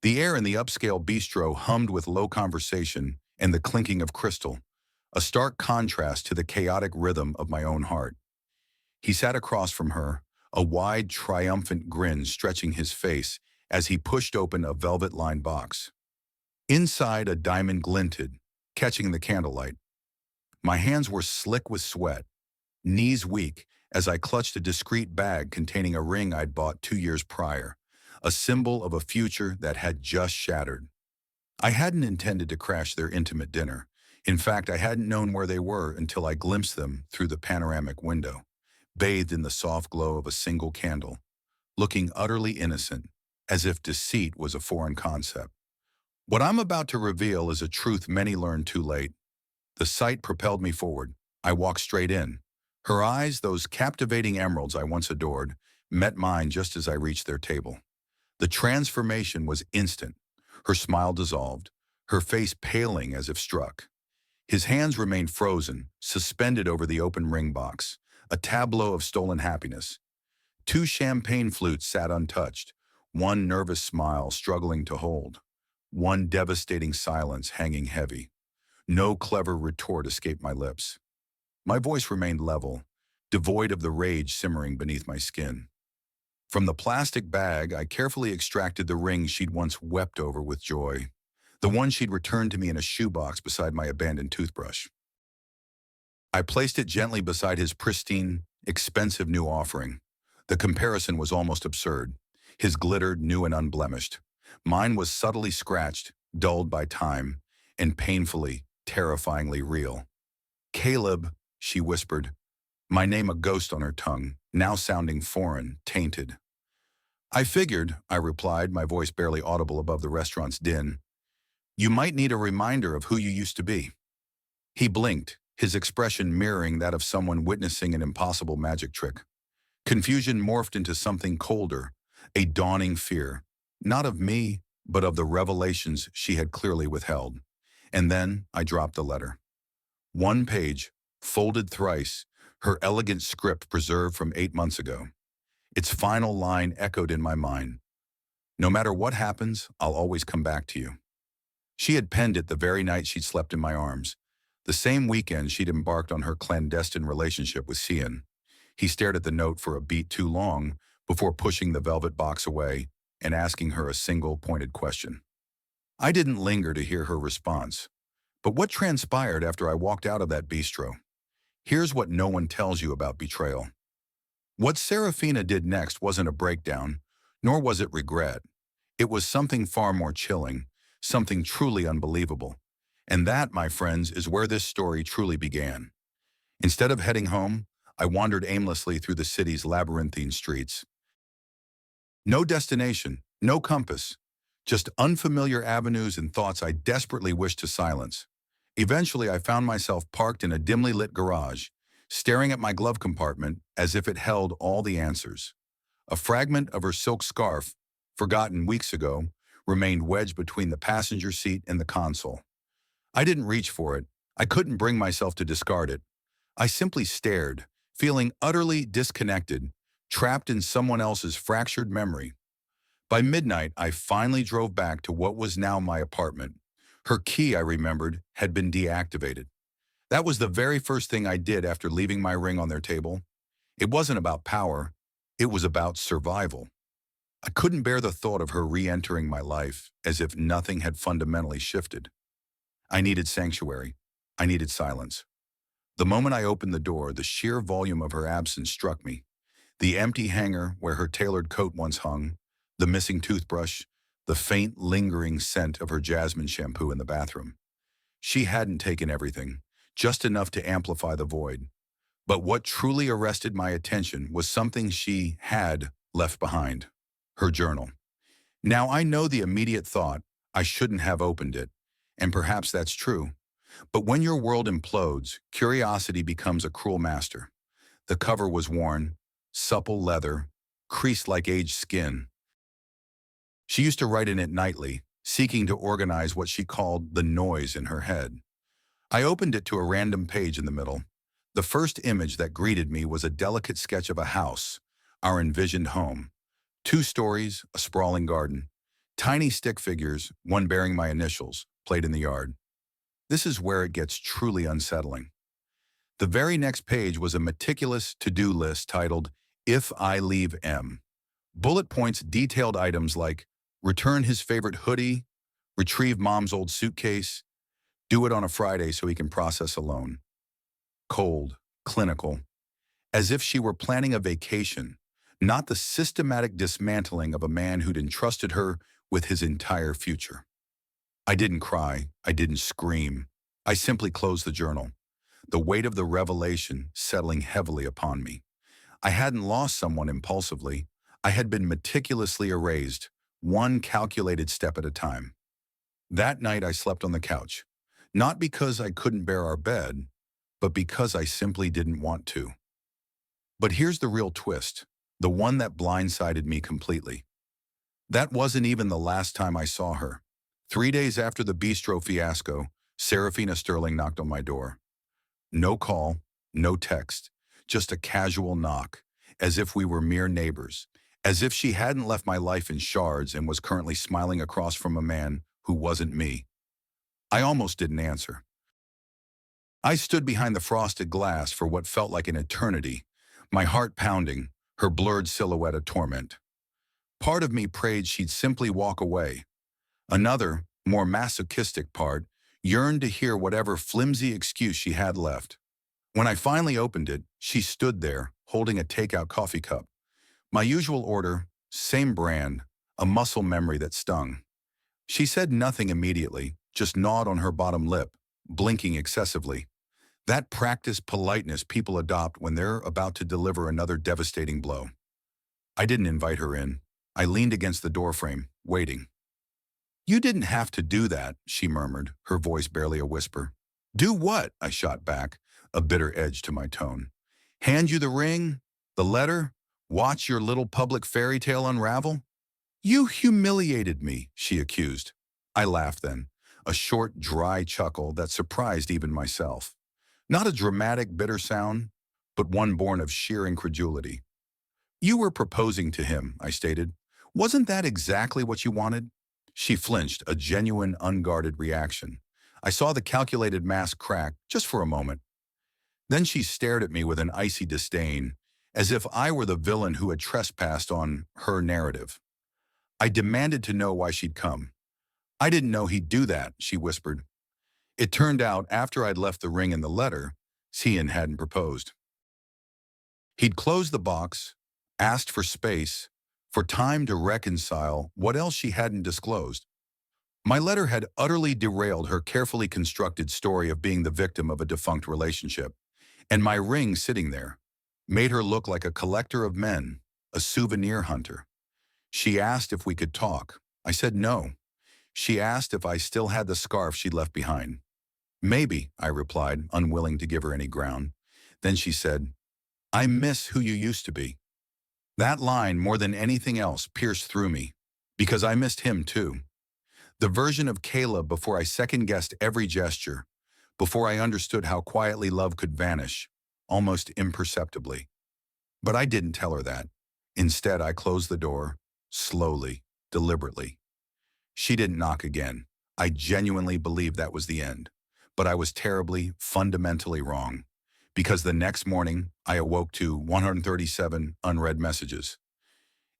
The air in the upscale bistro hummed with low conversation and the clinking of crystal, a stark contrast to the chaotic rhythm of my own heart. He sat across from her, a wide, triumphant grin stretching his face as he pushed open a velvet-lined box. Inside, a diamond glinted, catching the candlelight. My hands were slick with sweat, knees weak, as I clutched a discreet bag containing a ring I'd bought 2 years prior, a symbol of a future that had just shattered. I hadn't intended to crash their intimate dinner. In fact, I hadn't known where they were until I glimpsed them through the panoramic window, bathed in the soft glow of a single candle, looking utterly innocent, as if deceit was a foreign concept. What I'm about to reveal is a truth many learned too late. The sight propelled me forward. I walked straight in. Her eyes, those captivating emeralds I once adored, met mine just as I reached their table. The transformation was instant. Her smile dissolved, her face paling as if struck. His hands remained frozen, suspended over the open ring box, a tableau of stolen happiness. Two champagne flutes sat untouched, one nervous smile struggling to hold, one devastating silence hanging heavy. No clever retort escaped my lips. My voice remained level, devoid of the rage simmering beneath my skin. From the plastic bag, I carefully extracted the ring she'd once wept over with joy, the one she'd returned to me in a shoebox beside my abandoned toothbrush. I placed it gently beside his pristine, expensive new offering. The comparison was almost absurd. His glittered new and unblemished. Mine was subtly scratched, dulled by time, and painfully, terrifyingly real. "Caleb," she whispered, my name a ghost on her tongue, now sounding foreign, tainted. "I figured," I replied, my voice barely audible above the restaurant's din. "You might need a reminder of who you used to be." He blinked, his expression mirroring that of someone witnessing an impossible magic trick. Confusion morphed into something colder, a dawning fear, not of me, but of the revelations she had clearly withheld. And then I dropped the letter. One page, folded thrice, her elegant script preserved from 8 months ago. Its final line echoed in my mind. "No matter what happens, I'll always come back to you." She had penned it the very night she'd slept in my arms, the same weekend she'd embarked on her clandestine relationship with Cian. He stared at the note for a beat too long before pushing the velvet box away and asking her a single pointed question. I didn't linger to hear her response. But what transpired after I walked out of that bistro? Here's what no one tells you about betrayal. What Serafina did next wasn't a breakdown, nor was it regret. It was something far more chilling, something truly unbelievable. And that, my friends, is where this story truly began. Instead of heading home, I wandered aimlessly through the city's labyrinthine streets. No destination, no compass, just unfamiliar avenues and thoughts I desperately wished to silence. Eventually, I found myself parked in a dimly lit garage, staring at my glove compartment as if it held all the answers. A fragment of her silk scarf, forgotten weeks ago, remained wedged between the passenger seat and the console. I didn't reach for it. I couldn't bring myself to discard it. I simply stared, feeling utterly disconnected, trapped in someone else's fractured memory. By midnight, I finally drove back to what was now my apartment. Her key, I remembered, had been deactivated. That was the very first thing I did after leaving my ring on their table. It wasn't about power. It was about survival. I couldn't bear the thought of her re-entering my life as if nothing had fundamentally shifted. I needed sanctuary. I needed silence. The moment I opened the door, the sheer volume of her absence struck me. The empty hanger where her tailored coat once hung, the missing toothbrush, the faint, lingering scent of her jasmine shampoo in the bathroom. She hadn't taken everything, just enough to amplify the void. But what truly arrested my attention was something she had left behind: her journal. Now I know the immediate thought, I shouldn't have opened it, and perhaps that's true. But when your world implodes, curiosity becomes a cruel master. The cover was worn, supple leather, creased like aged skin. She used to write in it nightly, seeking to organize what she called the noise in her head. I opened it to a random page in the middle. The first image that greeted me was a delicate sketch of a house, our envisioned home. 2 stories, a sprawling garden. Tiny stick figures, one bearing my initials, played in the yard. This is where it gets truly unsettling. The very next page was a meticulous to-do list titled, "If I Leave M." Bullet points detailed items like return his favorite hoodie, retrieve mom's old suitcase, do it on a Friday so he can process a loan. Cold, clinical, as if she were planning a vacation, not the systematic dismantling of a man who'd entrusted her with his entire future. I didn't cry, I didn't scream. I simply closed the journal, the weight of the revelation settling heavily upon me. I hadn't lost someone impulsively. I had been meticulously erased, one calculated step at a time. That night I slept on the couch, not because I couldn't bear our bed, but because I simply didn't want to. But here's the real twist, the one that blindsided me completely. That wasn't even the last time I saw her. 3 days after the bistro fiasco, Serafina Sterling knocked on my door. No call, no text, just a casual knock, as if we were mere neighbors, as if she hadn't left my life in shards and was currently smiling across from a man who wasn't me. I almost didn't answer. I stood behind the frosted glass for what felt like an eternity, my heart pounding, her blurred silhouette a torment. Part of me prayed she'd simply walk away. Another, more masochistic part, yearned to hear whatever flimsy excuse she had left. When I finally opened it, she stood there, holding a takeout coffee cup. My usual order, same brand, a muscle memory that stung. She said nothing immediately, just gnawed on her bottom lip, blinking excessively. That practiced politeness people adopt when they're about to deliver another devastating blow. I didn't invite her in. I leaned against the doorframe, waiting. "You didn't have to do that," she murmured, her voice barely a whisper. "Do what?" I shot back, a bitter edge to my tone. "Hand you the ring? The letter? Watch your little public fairy tale unravel?" "You humiliated me," she accused. I laughed then, a short, dry chuckle that surprised even myself. Not a dramatic, bitter sound, but one born of sheer incredulity. "You were proposing to him," I stated. "Wasn't that exactly what you wanted?" She flinched, a genuine, unguarded reaction. I saw the calculated mask crack, just for a moment. Then she stared at me with an icy disdain, as if I were the villain who had trespassed on her narrative. I demanded to know why she'd come. "I didn't know he'd do that," she whispered. It turned out, after I'd left the ring and the letter, Cian hadn't proposed. He'd closed the box, asked for space, for time to reconcile what else she hadn't disclosed. My letter had utterly derailed her carefully constructed story of being the victim of a defunct relationship, and my ring sitting there made her look like a collector of men, a souvenir hunter. She asked if we could talk. I said no. She asked if I still had the scarf she'd left behind. "Maybe," I replied, unwilling to give her any ground. Then she said, "I miss who you used to be." That line, more than anything else, pierced through me, because I missed him too. The version of Caleb before I second-guessed every gesture, before I understood how quietly love could vanish, almost imperceptibly. But I didn't tell her that. Instead, I closed the door, slowly, deliberately. She didn't knock again. I genuinely believed that was the end. But I was terribly, fundamentally wrong. Because the next morning, I awoke to 137 unread messages.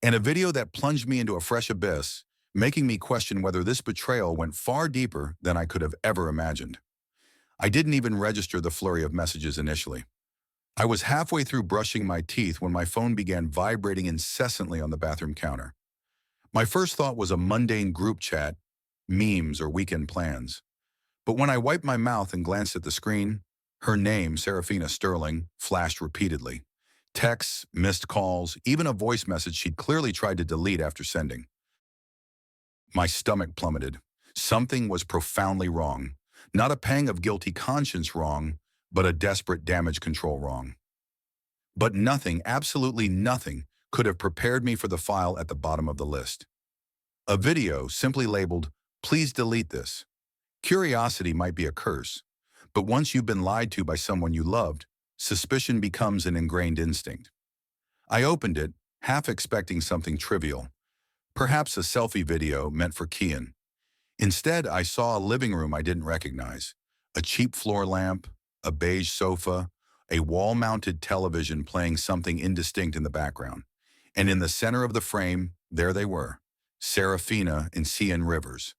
And a video that plunged me into a fresh abyss, making me question whether this betrayal went far deeper than I could have ever imagined. I didn't even register the flurry of messages initially. I was halfway through brushing my teeth when my phone began vibrating incessantly on the bathroom counter. My first thought was a mundane group chat, memes, or weekend plans. But when I wiped my mouth and glanced at the screen, her name, Serafina Sterling, flashed repeatedly. Texts, missed calls, even a voice message she'd clearly tried to delete after sending. My stomach plummeted. Something was profoundly wrong. Not a pang of guilty conscience wrong, but a desperate damage control wrong. But nothing, absolutely nothing, could have prepared me for the file at the bottom of the list. A video simply labeled, "Please delete this." Curiosity might be a curse, but once you've been lied to by someone you loved, suspicion becomes an ingrained instinct. I opened it, half expecting something trivial. perhaps a selfie video meant for Kian. Instead, I saw a living room I didn't recognize. A cheap floor lamp, a beige sofa, a wall-mounted television playing something indistinct in the background. And in the center of the frame, there they were, Serafina and Cian Rivers.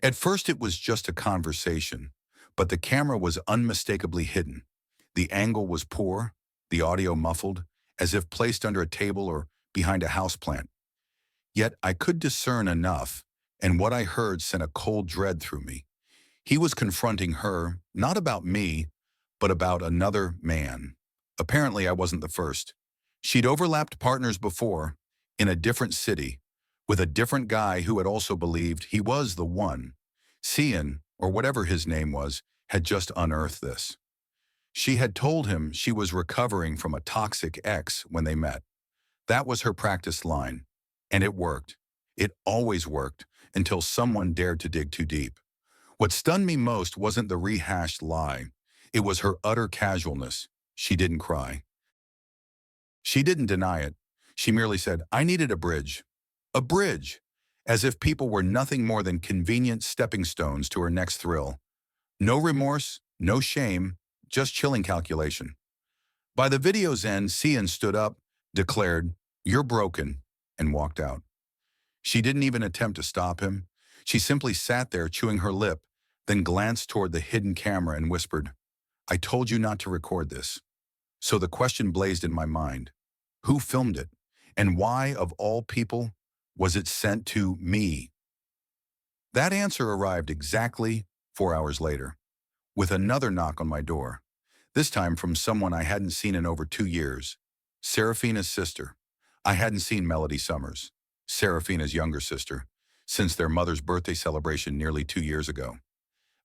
At first it was just a conversation, but the camera was unmistakably hidden. The angle was poor, the audio muffled, as if placed under a table or behind a houseplant. Yet I could discern enough, and what I heard sent a cold dread through me. He was confronting her, not about me, but about another man. Apparently I wasn't the first. She'd overlapped partners before, in a different city, with a different guy who had also believed he was the one. Cian, or whatever his name was, had just unearthed this. She had told him she was recovering from a toxic ex when they met. That was her practice line. And it worked. It always worked, until someone dared to dig too deep. What stunned me most wasn't the rehashed lie. It was her utter casualness. She didn't cry. She didn't deny it. She merely said, "I needed a bridge." A bridge, as if people were nothing more than convenient stepping stones to her next thrill. No remorse, no shame, just chilling calculation. By the video's end, Cian stood up, declared, "You're broken," and walked out. She didn't even attempt to stop him. She simply sat there chewing her lip, then glanced toward the hidden camera and whispered, "I told you not to record this." So the question blazed in my mind. Who filmed it? And why, of all people, was it sent to me? That answer arrived exactly 4 hours later, with another knock on my door, this time from someone I hadn't seen in over 2 years, Serafina's sister. I hadn't seen Melody Summers, Serafina's younger sister, since their mother's birthday celebration nearly 2 years ago.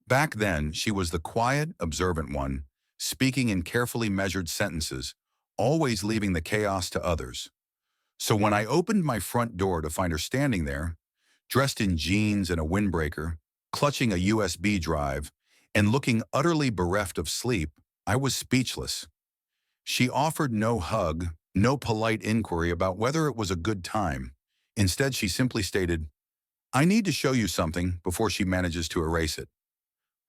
Back then, she was the quiet, observant one, speaking in carefully measured sentences, always leaving the chaos to others. So when I opened my front door to find her standing there, dressed in jeans and a windbreaker, clutching a USB drive, and looking utterly bereft of sleep, I was speechless. She offered no hug, no polite inquiry about whether it was a good time. Instead, she simply stated, "I need to show you something," before she manages to erase it.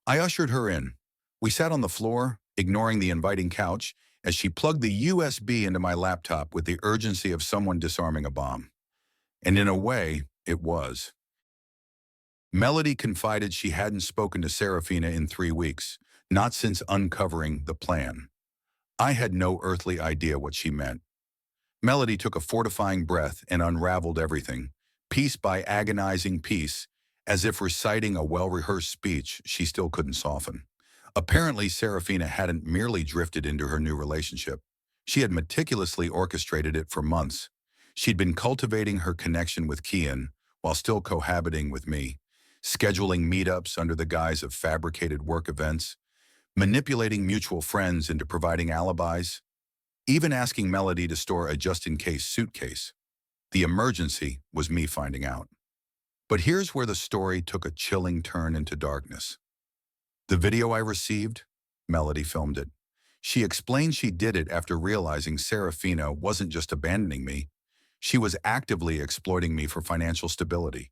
I ushered her in. We sat on the floor, ignoring the inviting couch, as she plugged the USB into my laptop with the urgency of someone disarming a bomb. And in a way, it was. Melody confided she hadn't spoken to Serafina in 3 weeks, not since uncovering the plan. I had no earthly idea what she meant. Melody took a fortifying breath and unraveled everything, piece by agonizing piece, as if reciting a well-rehearsed speech she still couldn't soften. Apparently, Serafina hadn't merely drifted into her new relationship. She had meticulously orchestrated it for months. She'd been cultivating her connection with Kian while still cohabiting with me, scheduling meetups under the guise of fabricated work events, manipulating mutual friends into providing alibis, even asking Melody to store a just-in-case suitcase. The emergency was me finding out. But here's where the story took a chilling turn into darkness. The video I received, Melody filmed it. She explained she did it after realizing Serafina wasn't just abandoning me. She was actively exploiting me for financial stability,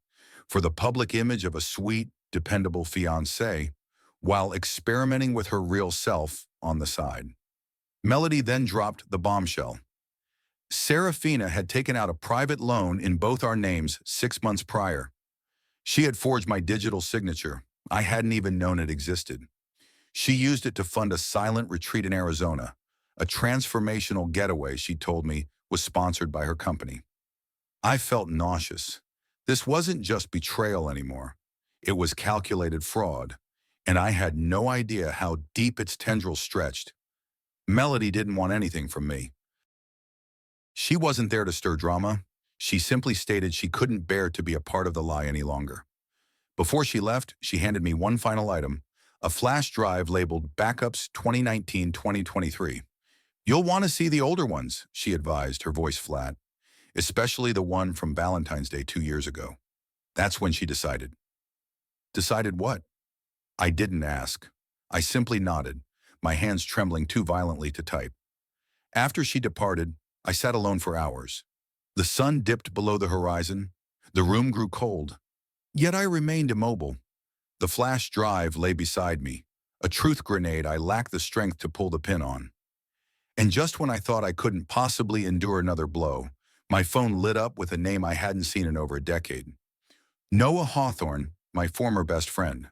for the public image of a sweet, dependable fiancé, while experimenting with her real self on the side. Melody then dropped the bombshell. Serafina had taken out a private loan in both our names 6 months prior. She had forged my digital signature. I hadn't even known it existed. She used it to fund a silent retreat in Arizona, a transformational getaway she told me was sponsored by her company. I felt nauseous. This wasn't just betrayal anymore. It was calculated fraud, and I had no idea how deep its tendrils stretched. Melody didn't want anything from me. She wasn't there to stir drama. She simply stated she couldn't bear to be a part of the lie any longer. Before she left, she handed me one final item, a flash drive labeled Backups 2019-2023. "You'll want to see the older ones," she advised, her voice flat, "especially the one from Valentine's Day 2 years ago." That's when she decided. Decided what? I didn't ask. I simply nodded, my hands trembling too violently to type. After she departed, I sat alone for hours. The sun dipped below the horizon. The room grew cold, yet I remained immobile. The flash drive lay beside me, a truth grenade I lacked the strength to pull the pin on. And just when I thought I couldn't possibly endure another blow, my phone lit up with a name I hadn't seen in over a decade. Noah Hawthorne, my former best friend.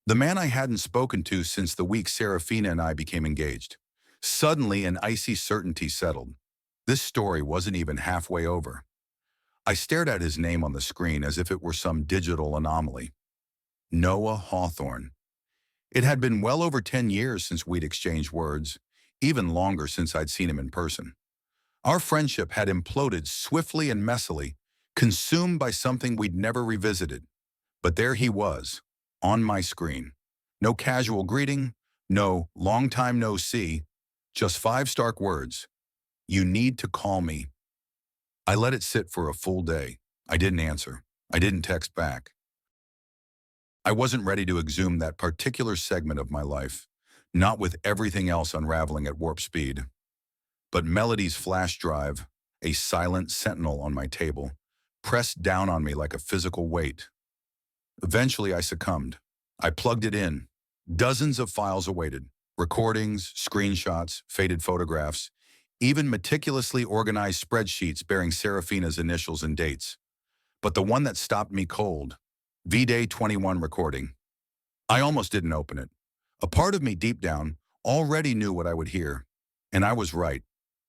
The man I hadn't spoken to since the week Serafina and I became engaged. Suddenly, an icy certainty settled. This story wasn't even halfway over. I stared at his name on the screen as if it were some digital anomaly. Noah Hawthorne. It had been well over 10 years since we'd exchanged words, even longer since I'd seen him in person. Our friendship had imploded swiftly and messily, consumed by something we'd never revisited. But there he was, on my screen. No casual greeting, no long time no see, just 5 stark words. You need to call me. I let it sit for a full day. I didn't answer. I didn't text back. I wasn't ready to exhume that particular segment of my life, not with everything else unraveling at warp speed. But Melody's flash drive, a silent sentinel on my table, pressed down on me like a physical weight. Eventually I succumbed. I plugged it in. Dozens of files awaited. Recordings, screenshots, faded photographs, even meticulously organized spreadsheets bearing Serafina's initials and dates. But the one that stopped me cold, V-Day 21 recording. I almost didn't open it. A part of me deep down already knew what I would hear. And I was right.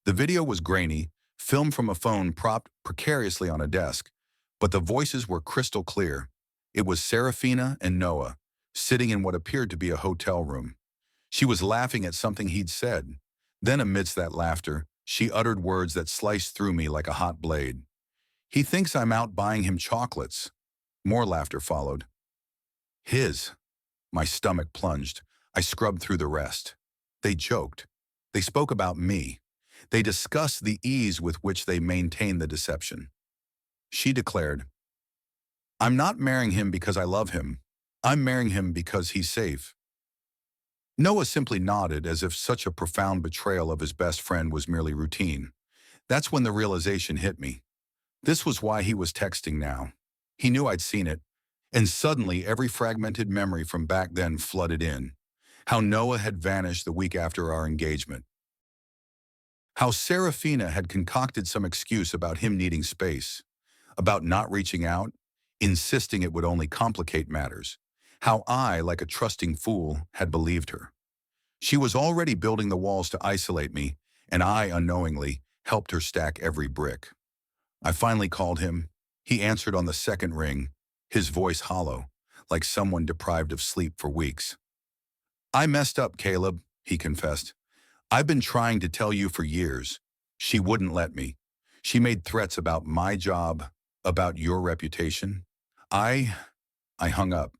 The video was grainy, filmed from a phone propped precariously on a desk, but the voices were crystal clear. It was Serafina and Noah, sitting in what appeared to be a hotel room. She was laughing at something he'd said. Then amidst that laughter, she uttered words that sliced through me like a hot blade. He thinks I'm out buying him chocolates. More laughter followed. His. My stomach plunged. I scrubbed through the rest. They joked. They spoke about me. They discussed the ease with which they maintained the deception. She declared, I'm not marrying him because I love him. I'm marrying him because he's safe. Noah simply nodded as if such a profound betrayal of his best friend was merely routine. That's when the realization hit me. This was why he was texting now. He knew I'd seen it, and suddenly every fragmented memory from back then flooded in. How Noah had vanished the week after our engagement. How Serafina had concocted some excuse about him needing space, about not reaching out, insisting it would only complicate matters. How I, like a trusting fool, had believed her. She was already building the walls to isolate me, and I, unknowingly, helped her stack every brick. I finally called him. He answered on the second ring, his voice hollow, like someone deprived of sleep for weeks. I messed up, Caleb, he confessed. I've been trying to tell you for years. She wouldn't let me. She made threats about my job, about your reputation. I hung up.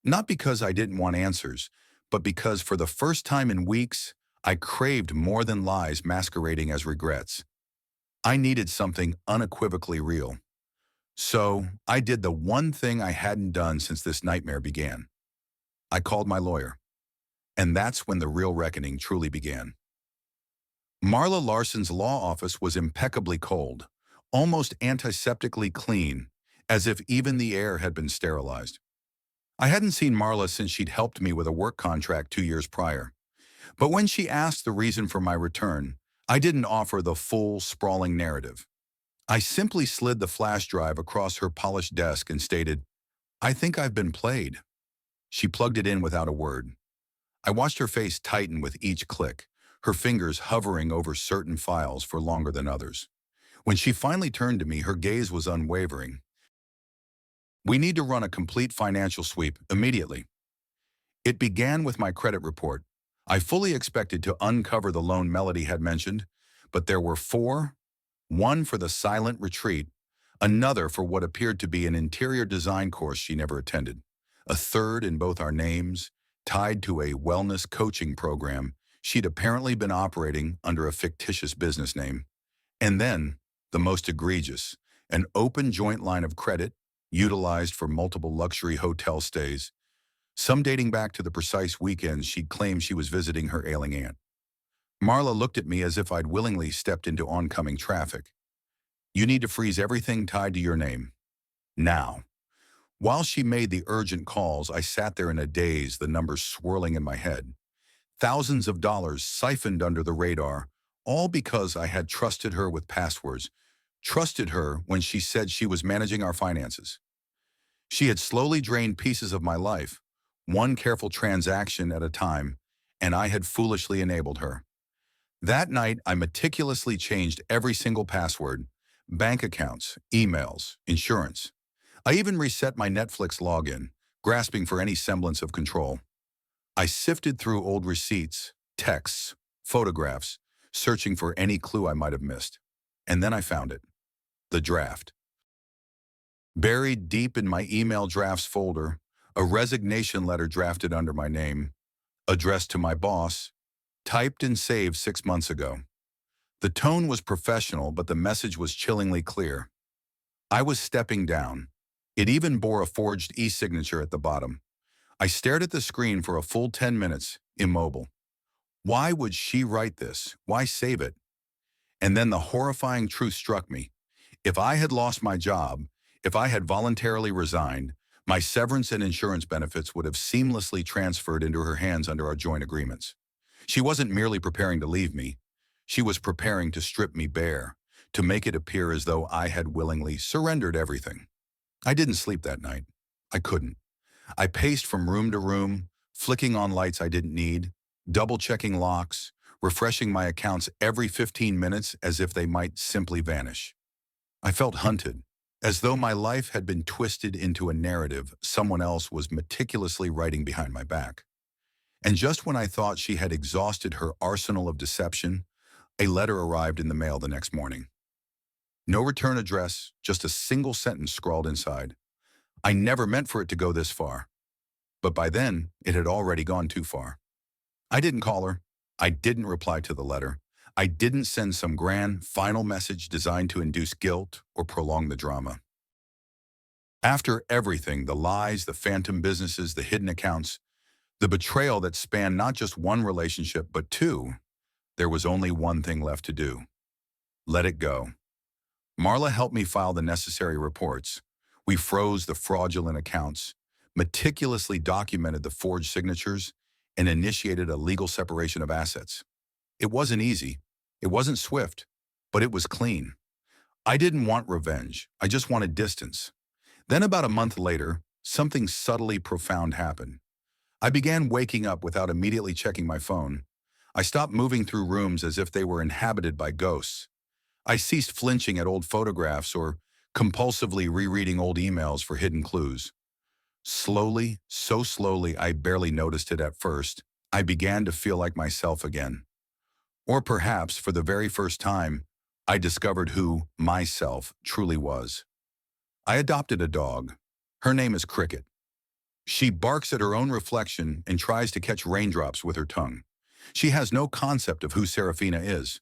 Not because I didn't want answers, but because for the first time in weeks, I craved more than lies masquerading as regrets. I needed something unequivocally real. So I did the one thing I hadn't done since this nightmare began. I called my lawyer. And that's when the real reckoning truly began. Marla Larson's law office was impeccably cold, almost antiseptically clean, as if even the air had been sterilized. I hadn't seen Marla since she'd helped me with a work contract 2 years prior. But when she asked the reason for my return, I didn't offer the full, sprawling narrative. I simply slid the flash drive across her polished desk and stated, I think I've been played. She plugged it in without a word. I watched her face tighten with each click, her fingers hovering over certain files for longer than others. When she finally turned to me, her gaze was unwavering. We need to run a complete financial sweep immediately. It began with my credit report. I fully expected to uncover the loan Melody had mentioned, but there were 4, one for the silent retreat, another for what appeared to be an interior design course she never attended, a third in both our names, tied to a wellness coaching program she'd apparently been operating under a fictitious business name. And then, the most egregious, an open joint line of credit utilized for multiple luxury hotel stays, some dating back to the precise weekends she'd claimed she was visiting her ailing aunt. Marla looked at me as if I'd willingly stepped into oncoming traffic. You need to freeze everything tied to your name. Now. While she made the urgent calls, I sat there in a daze, the numbers swirling in my head. Thousands of dollars siphoned under the radar, all because I had trusted her with passwords, trusted her when she said she was managing our finances. She had slowly drained pieces of my life, one careful transaction at a time, and I had foolishly enabled her. That night, I meticulously changed every single password, bank accounts, emails, insurance. I even reset my Netflix login, grasping for any semblance of control. I sifted through old receipts, texts, photographs, searching for any clue I might have missed. And then I found it. The draft. Buried deep in my email drafts folder, a resignation letter drafted under my name, addressed to my boss, typed and saved 6 months ago. The tone was professional, but the message was chillingly clear. I was stepping down. It even bore a forged e-signature at the bottom. I stared at the screen for a full 10 minutes, immobile. Why would she write this? Why save it? And then the horrifying truth struck me. If I had lost my job, if I had voluntarily resigned, my severance and insurance benefits would have seamlessly transferred into her hands under our joint agreements. She wasn't merely preparing to leave me. She was preparing to strip me bare, to make it appear as though I had willingly surrendered everything. I didn't sleep that night. I couldn't. I paced from room to room, flicking on lights I didn't need, double-checking locks, refreshing my accounts every 15 minutes as if they might simply vanish. I felt hunted, as though my life had been twisted into a narrative someone else was meticulously writing behind my back. And just when I thought she had exhausted her arsenal of deception, a letter arrived in the mail the next morning. No return address, just a single sentence scrawled inside. I never meant for it to go this far. But by then, it had already gone too far. I didn't call her. I didn't reply to the letter. I didn't send some grand, final message designed to induce guilt or prolong the drama. After everything, the lies, the phantom businesses, the hidden accounts, the betrayal that spanned not just one relationship, but two, there was only one thing left to do. Let it go. Marla helped me file the necessary reports. We froze the fraudulent accounts, meticulously documented the forged signatures, and initiated a legal separation of assets. It wasn't easy. It wasn't swift, but it was clean. I didn't want revenge. I just wanted distance. Then about a month later, something subtly profound happened. I began waking up without immediately checking my phone. I stopped moving through rooms as if they were inhabited by ghosts. I ceased flinching at old photographs or compulsively rereading old emails for hidden clues. Slowly, so slowly I barely noticed it at first, I began to feel like myself again. Or perhaps, for the very first time, I discovered who myself truly was. I adopted a dog. Her name is Cricket. She barks at her own reflection and tries to catch raindrops with her tongue. She has no concept of who Serafina is.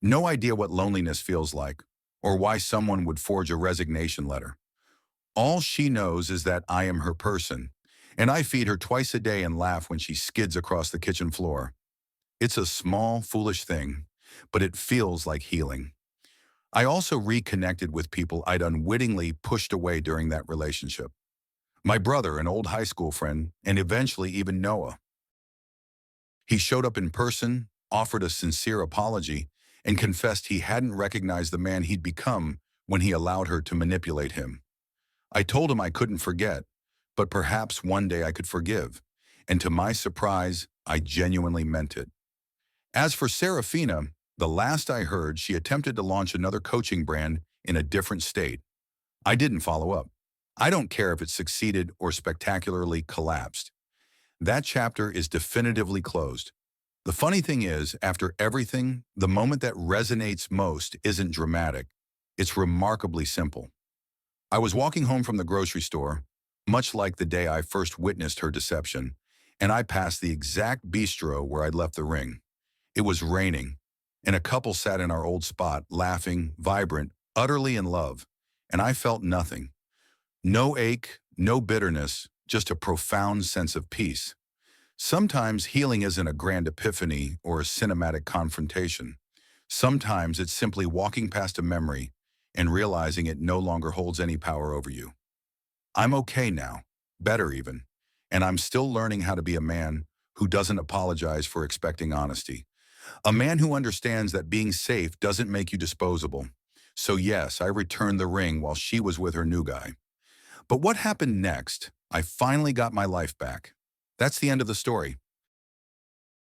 No idea what loneliness feels like, or why someone would forge a resignation letter. All she knows is that I am her person, and I feed her twice a day and laugh when she skids across the kitchen floor. It's a small, foolish thing, but it feels like healing. I also reconnected with people I'd unwittingly pushed away during that relationship. My brother, an old high school friend, and eventually even Noah. He showed up in person, offered a sincere apology, and confessed he hadn't recognized the man he'd become when he allowed her to manipulate him. I told him I couldn't forget, but perhaps one day I could forgive, and to my surprise, I genuinely meant it. As for Serafina, the last I heard, she attempted to launch another coaching brand in a different state. I didn't follow up. I don't care if it succeeded or spectacularly collapsed. That chapter is definitively closed. The funny thing is, after everything, the moment that resonates most isn't dramatic. It's remarkably simple. I was walking home from the grocery store, much like the day I first witnessed her deception, and I passed the exact bistro where I'd left the ring. It was raining, and a couple sat in our old spot, laughing, vibrant, utterly in love, and I felt nothing. No ache, no bitterness, just a profound sense of peace. Sometimes healing isn't a grand epiphany or a cinematic confrontation. Sometimes it's simply walking past a memory and realizing it no longer holds any power over you. I'm okay now, better even, and I'm still learning how to be a man who doesn't apologize for expecting honesty. A man who understands that being safe doesn't make you disposable. So yes, I returned the ring while she was with her new guy. But what happened next? I finally got my life back. That's the end of the story.